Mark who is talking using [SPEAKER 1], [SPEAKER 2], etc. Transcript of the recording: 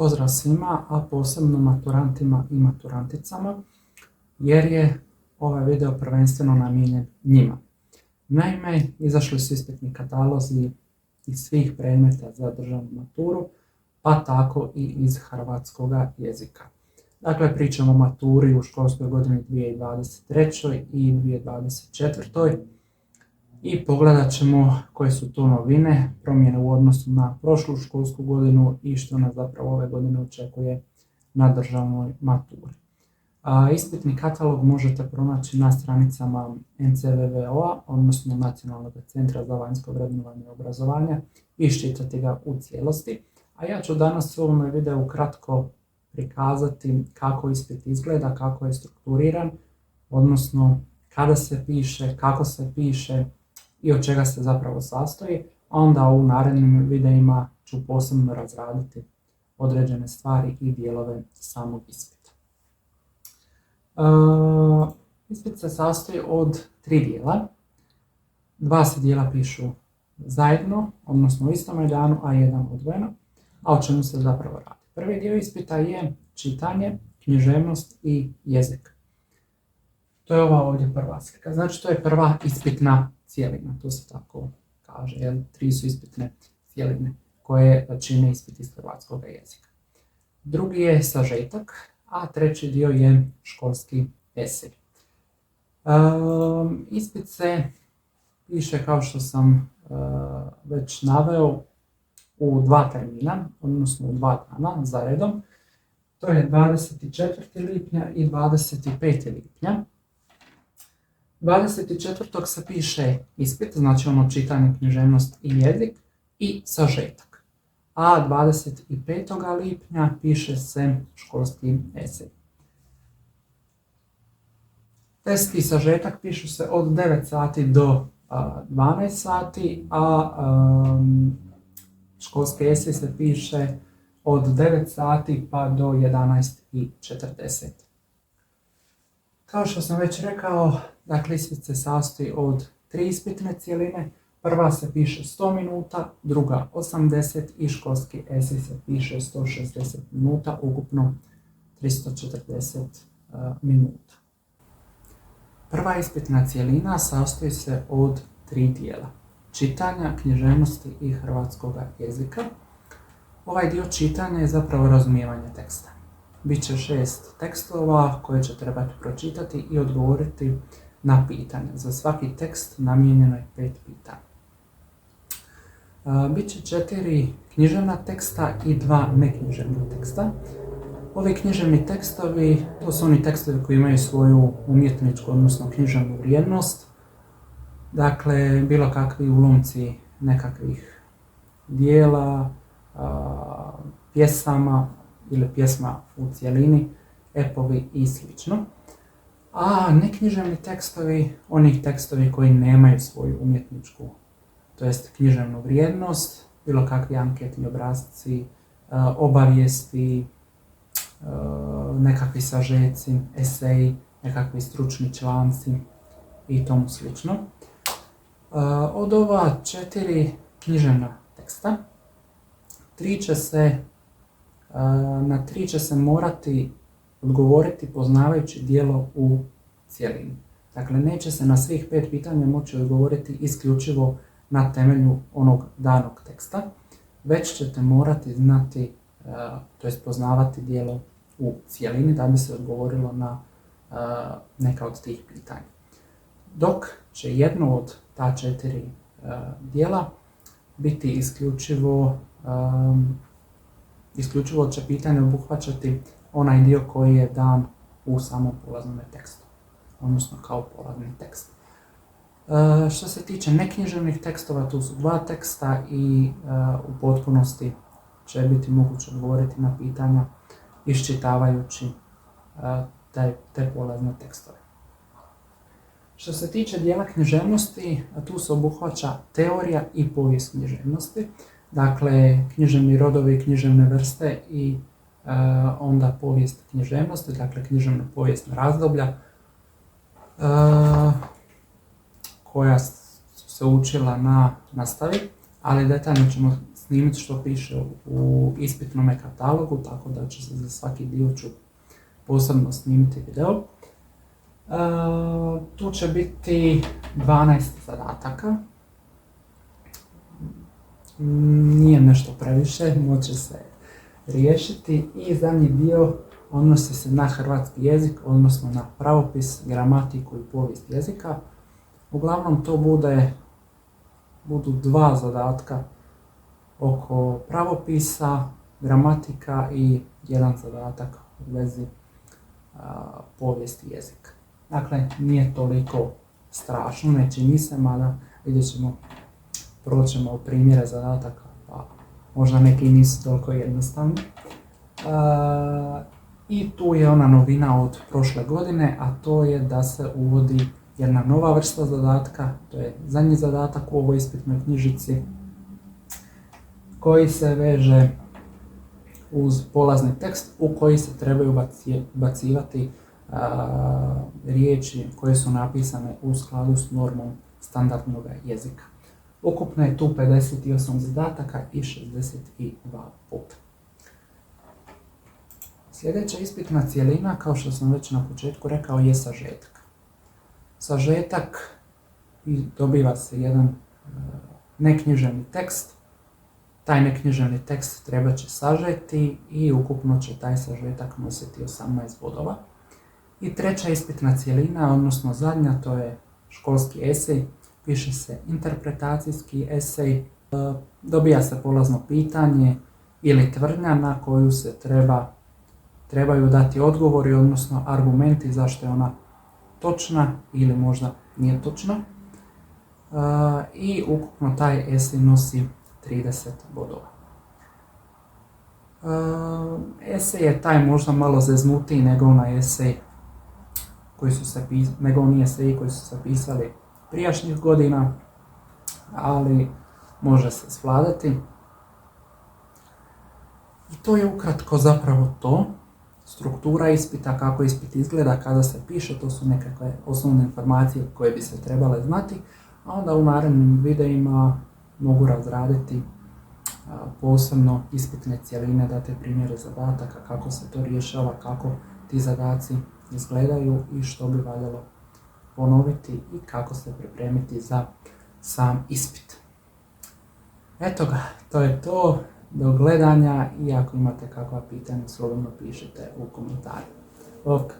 [SPEAKER 1] Pozdrav svima, a posebno maturantima i maturanticama, jer je ovaj video prvenstveno namijenjen njima. Naime, izašli su ispitni katalozi iz svih predmeta za državnu maturu, pa tako i iz hrvatskog jezika. Dakle, pričamo o maturi u školskoj godini 2023. i 2024. I pogledat ćemo koje su to novine, promjene u odnosu na prošlu školsku godinu i što nas zapravo ove godine očekuje na državnoj maturi. Ispitni katalog možete pronaći na stranicama NCVVO-a, odnosno Nacionalnog centra za vanjsko vrednovanje obrazovanja, i iščitati ga u cijelosti. A ja ću danas u ovom videu kratko prikazati kako ispit izgleda, kako je strukturiran, odnosno kada se piše, kako se piše i od čega se zapravo sastoji, a onda u narednim videima ću posebno razraditi određene stvari i dijelove samog ispita. Ispit se sastoji od 3 dijela. 2 se dijela pišu zajedno, odnosno u istome danu, a jedan odvojeno. A o čemu se zapravo radi? Prvi dio ispita je čitanje, književnost i jezik. To je ova ovdje prva slika. Znači, to je prva ispitna cijelina, to se tako kaže, jer 3 su ispitne cijeline koje čine ispit iz hrvatskog jezika. Drugi je sažetak, a treći dio je školski esej. Ispit se piše, kao što sam već naveo, u 2 termina, odnosno u 2 dana za redom. To je 24. lipnja i 25. lipnja. 24. se piše ispit, znači ono čitanje, književnost i jezik i sažetak. A 25. lipnja piše se školski esej. Test i sažetak pišu se od 9 sati do 12 sati, a školski esej se piše od 9 sati pa do 11:40. Kao što sam već rekao, dakle, ispit se sastoji od 3 ispitne cijeline. Prva se piše 100 minuta, druga 80 i školski esej se piše 160 minuta, ukupno 340 minuta. Prva ispitna cijelina sastoji se od 3 dijela: čitanja, književnosti i hrvatskog jezika. Ovaj dio čitanja je zapravo razumijevanje teksta. Biće 6 tekstova koje će trebati pročitati i odgovoriti na pitanja. Za svaki tekst namijenjeno je 5 pitanja. Biće 4 književna teksta i 2 neknjiževna teksta. Ovi književni tekstovi, to su oni tekstovi koji imaju svoju umjetničku, odnosno književnu vrijednost. Dakle, bilo kakvi ulomci nekakvih dijela, pjesama ili pjesma u cjelini, epovi i sl. A neknjiževni tekstovi, oni tekstovi koji nemaju svoju umjetničku, to jest književnu vrijednost, bilo kakvi anketni obrasci, obavijesti, nekakvi sažeci, eseji, nekakvi stručni članci i tomu slično. Od ova 4 književna teksta, na 3 će se morati odgovoriti poznavajući djelo u cjelini. Dakle, neće se na svih 5 pitanja moći odgovoriti isključivo na temelju onog danog teksta, već ćete morati znati, to jest poznavati djelo u cjelini da bi se odgovorilo na neka od tih pitanja. Dok će jedno od ta 4 dijela biti isključivo će pitanje obuhvaćati onaj dio koji je dan u samom polaznom tekstu, odnosno kao polazni tekst. Što se tiče neknjiževnih tekstova, tu su 2 teksta i u potpunosti će biti moguće odgovoriti na pitanja iščitavajući te polazne tekstove. Što se tiče dijela književnosti, tu se obuhvaća teorija i povijest književnosti, dakle književni rodovi, književne vrste i onda povijest književnosti, dakle književna povijesna razdoblja koja su se učila na nastavi, ali detaljno ćemo snimiti što piše u ispitnom katalogu, tako da ću se za svaki dio ću posebno snimiti video. Tu će biti 12 zadataka. Nije nešto previše, moće se riješiti i zadnji dio odnosi se na hrvatski jezik, odnosno na pravopis, gramatiku i povijest jezika. Uglavnom to budu 2 zadatka oko pravopisa, gramatika i 1 zadatak u vezi povijesti jezika. Dakle, nije toliko strašno, ne čini se, mada vidjet ćemo, proćemo primjere zadataka, pa možda neki nisu toliko jednostavni. I tu je ona novina od prošle godine, a to je da se uvodi jedna nova vrsta zadatka, to je zadnji zadatak u ovoj ispitnoj knjižici, koji se veže uz polazni tekst u koji se trebaju bacivati riječi koje su napisane u skladu s normom standardnog jezika. Ukupno je tu 58 zadataka i 62 puta. Sljedeća ispitna cjelina, kao što sam već na početku rekao, je sažetak. Sažetak dobiva se jedan neknjiževni tekst. Taj neknjiževni tekst treba će sažeti i ukupno će taj sažetak nositi 18 bodova. I treća ispitna cjelina, odnosno zadnja, to je školski esej. Piše se interpretacijski esej, dobija se polazno pitanje ili tvrdnja na koju se trebaju dati odgovori, odnosno argumenti zašto je ona točna ili možda nije točna. I ukupno taj esej nosi 30 bodova. Esej je taj možda malo zeznutiji nego onaj esej nego oni eseji koji su se pisali prijašnjih godina, ali može se svladati. I to je ukratko zapravo to. Struktura ispita, kako ispit izgleda, kada se piše, to su nekakve osnovne informacije koje bi se trebale znati, a onda u narednim videima mogu razraditi posebno ispitne cjeline, dati primjere zadataka, kako se to rješava, kako ti zadaci izgledaju i što bi valjalo ponoviti i kako se pripremiti za sam ispit. Eto ga, to je to. Do gledanja i ako imate kakva pitanja, slobodno pišite u komentarima. Ok.